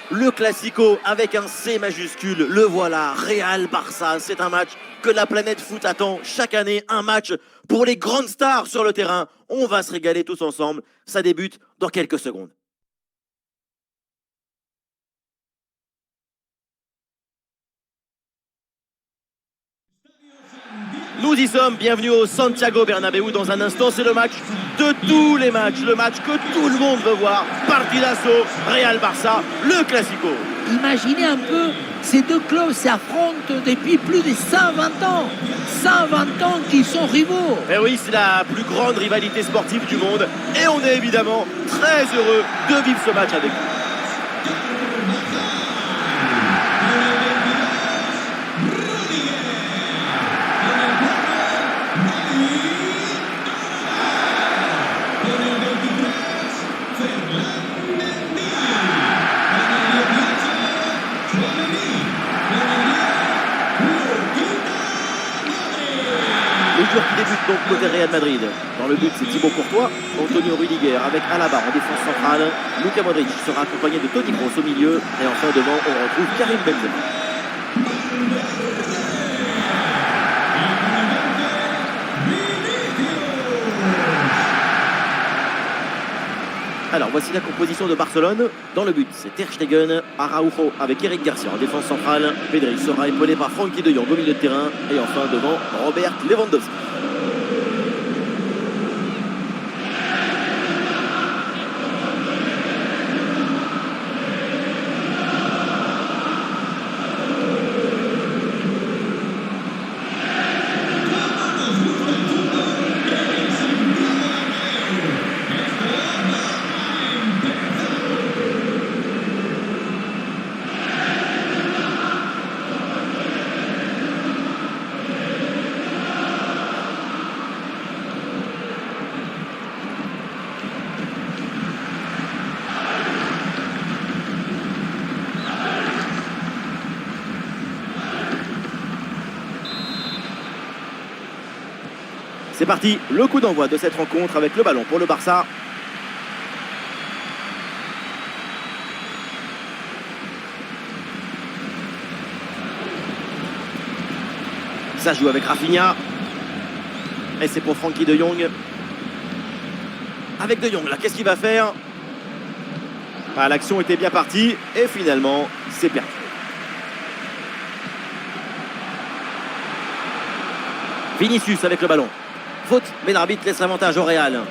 Le Classico avec un C majuscule, le voilà, Real-Barça. C'est un match que la planète foot attend chaque année, un match pour les grandes stars sur le terrain. On va se régaler tous ensemble. Ça débute dans quelques secondes. Nous y sommes, bienvenue au Santiago Bernabéu. Dans un instant, c'est le match de tous les matchs, le match que tout le monde veut voir. Partidazo, Real-Barça, le Classico. Imaginez un peu, ces deux clubs s'affrontent depuis plus de 120 ans. 120 ans qu'ils sont rivaux. Et oui, c'est la plus grande rivalité sportive du monde. Et on est évidemment très heureux de vivre ce match avec vous. Le joueur qui débute donc côté Real Madrid. Dans le but, c'est Thibaut Courtois, Antonio Rudiger avec Alaba en défense centrale. Luka Modric sera accompagné de Toni Kroos au milieu. Et enfin devant, on retrouve Karim Benzema. Alors voici la composition de Barcelone. Dans le but, c'est Ter Stegen, Araujo avec Eric Garcia en défense centrale. Pedri sera épaulé par Frenkie de Jong au milieu de terrain. Et enfin devant, Robert Lewandowski. C'est parti, le coup d'envoi de cette rencontre avec le ballon pour le Barça. Ça joue avec Rafinha. Et c'est pour Frenkie de Jong. Avec de Jong, là, qu'est-ce qu'il va faire? L'action était bien partie et finalement, c'est perdu. Vinicius avec le ballon. Faute, mais l'arbitre laisse l'avantage au Real.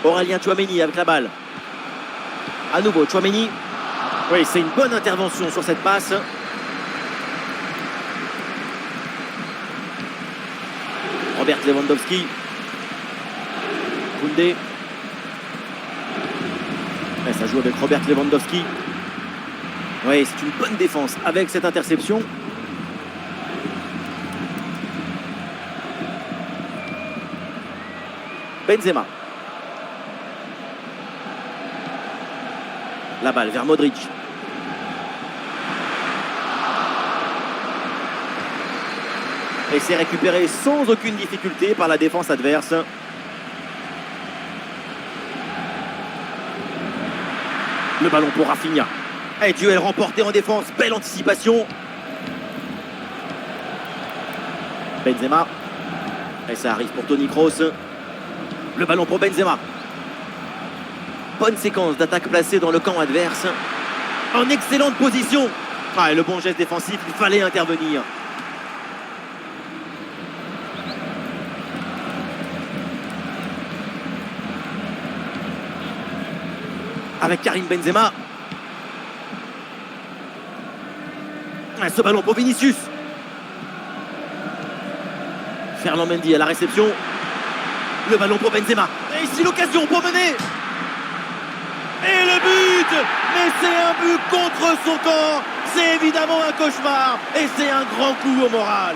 Aurélien Tchouaméni avec la balle. À nouveau, Tchouaméni. Oui, c'est une bonne intervention sur cette passe. Robert Lewandowski. Koundé. Et ça joue avec Robert Lewandowski. Oui, c'est une bonne défense avec cette interception. Benzema. La balle vers Modric. Et c'est récupéré sans aucune difficulté par la défense adverse. Le ballon pour Rafinha. Et duel remporté en défense. Belle anticipation. Benzema. Et ça arrive pour Toni Kroos. Le ballon pour Benzema. Bonne séquence d'attaque placée dans le camp adverse. En excellente position. Et le bon geste défensif, il fallait intervenir. Avec Karim Benzema. Ce ballon pour Vinicius. Ferland Mendy à la réception. Le ballon pour Benzema. Et ici l'occasion pour mener. Et le but. Mais c'est un but contre son camp. C'est évidemment un cauchemar. Et c'est un grand coup au moral.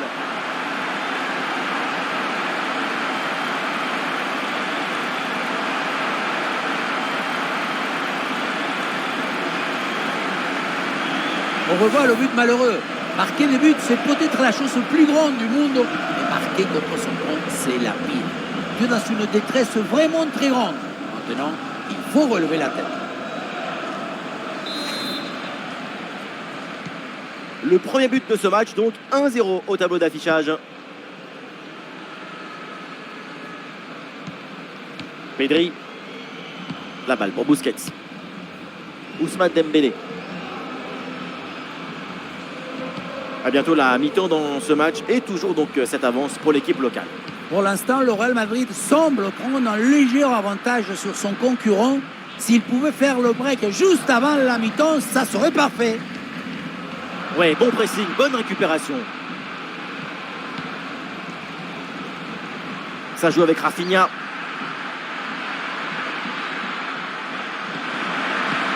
On revoit le but malheureux. Marquer des buts, c'est peut-être la chose plus grande du monde. Mais marquer contre son camp, c'est la pire. Dieu dans une détresse vraiment très grande. Maintenant, il faut relever la tête. Le premier but de ce match, donc 1-0 au tableau d'affichage. Pedri. La balle pour Busquets. Ousmane Dembélé. À bientôt la mi-temps dans ce match et toujours donc cette avance pour l'équipe locale. Pour l'instant, le Real Madrid semble prendre un léger avantage sur son concurrent. S'il pouvait faire le break juste avant la mi-temps, ça serait parfait. Ouais, bon pressing, bonne récupération. Ça joue avec Rafinha.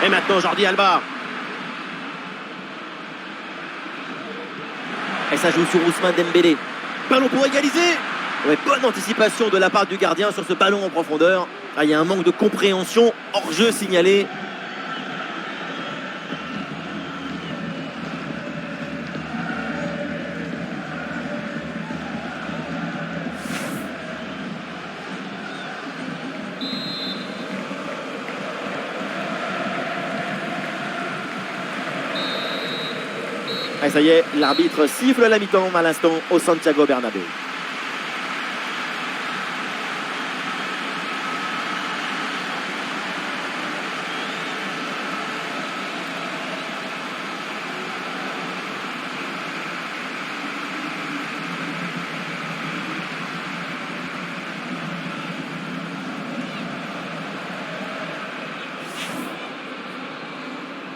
Et maintenant Jordi Alba. Et ça joue sur Ousmane Dembélé. Ballon pour égaliser. Ouais, bonne anticipation de la part du gardien sur ce ballon en profondeur. Ah, il y a un manque de compréhension. Hors-jeu signalé. Et ça y est, l'arbitre siffle la mi-temps à l'instant au Santiago Bernabéu.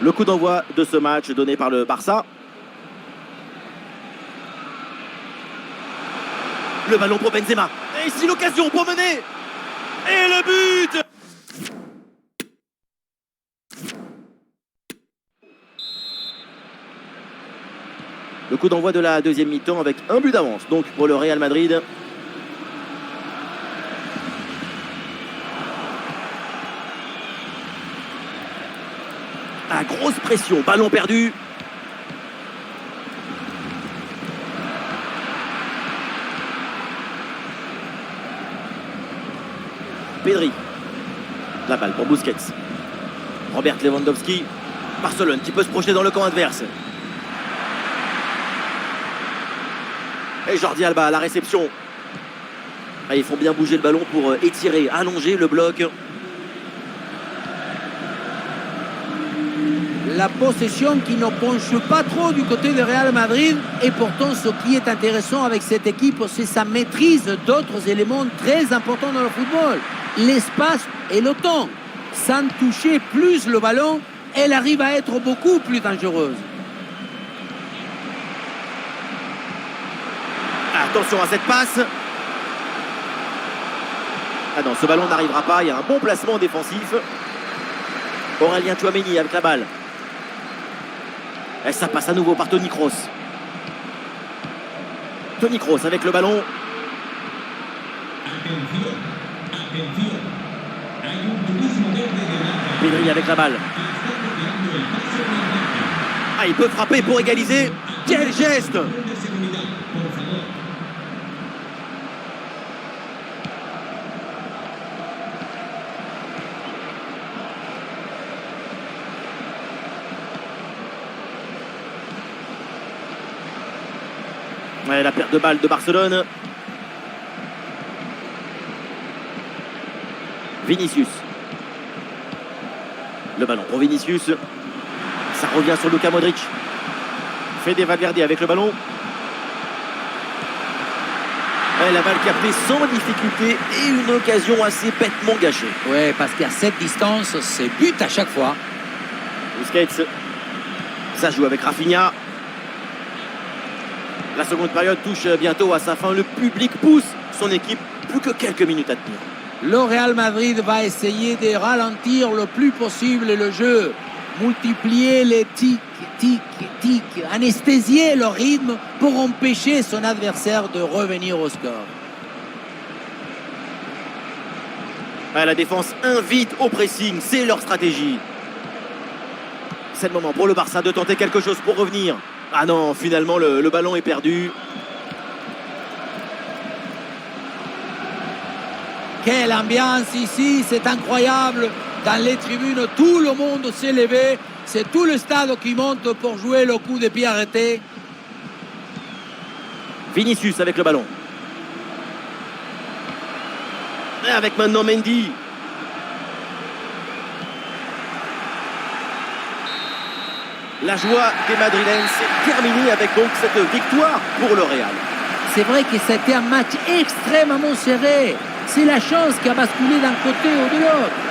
Le coup d'envoi de ce match donné par le Barça. Le ballon pour Benzema. Et ici l'occasion pour mener. Et le but. Le coup d'envoi de la deuxième mi-temps avec un but d'avance donc pour le Real Madrid. Ah, grosse pression, ballon perdu. Pedri. La balle pour Busquets. Robert Lewandowski. Barcelone qui peut se projeter dans le camp adverse. Et Jordi Alba à la réception. Ah, ils font bien bouger le ballon pour étirer, allonger le bloc. La possession qui ne penche pas trop du côté de Real Madrid. Et pourtant, ce qui est intéressant avec cette équipe, c'est sa maîtrise d'autres éléments très importants dans le football. L'espace et le temps. Sans toucher plus le ballon, elle arrive à être beaucoup plus dangereuse. Attention à cette passe. Ah non, ce ballon n'arrivera pas. Il y a un bon placement défensif. Aurélien Tchouaméni avec la balle. Et ça passe à nouveau par Toni Kroos. Toni Kroos avec le ballon. Pedri avec la balle. Ah, il peut frapper pour égaliser. Quel geste! Ouais, la perte de balle de Barcelone. Vinicius. Le ballon pour Vinicius. Ça revient sur Luka Modric. Fede Valverde avec le ballon. Et la balle captée sans difficulté et une occasion assez bêtement gâchée. Oui, parce qu'à cette distance, c'est but à chaque fois. Busquets. Ça joue avec Rafinha. La seconde période touche bientôt à sa fin. Le public pousse son équipe. Plus que quelques minutes à tenir. Le Real Madrid va essayer de ralentir le plus possible le jeu. Multiplier les tics, anesthésier le rythme pour empêcher son adversaire de revenir au score. La défense invite au pressing. C'est leur stratégie. C'est le moment pour le Barça de tenter quelque chose pour revenir. Ah non, finalement, le ballon est perdu. Quelle ambiance ici, c'est incroyable. Dans les tribunes, tout le monde s'est levé. C'est tout le stade qui monte pour jouer le coup de pied arrêté. Vinicius avec le ballon. Et avec maintenant Mendy. La joie des Madrilènes s'est terminée avec donc cette victoire pour le Real. C'est vrai que c'était un match extrêmement serré. C'est la chance qui a basculé d'un côté ou de l'autre.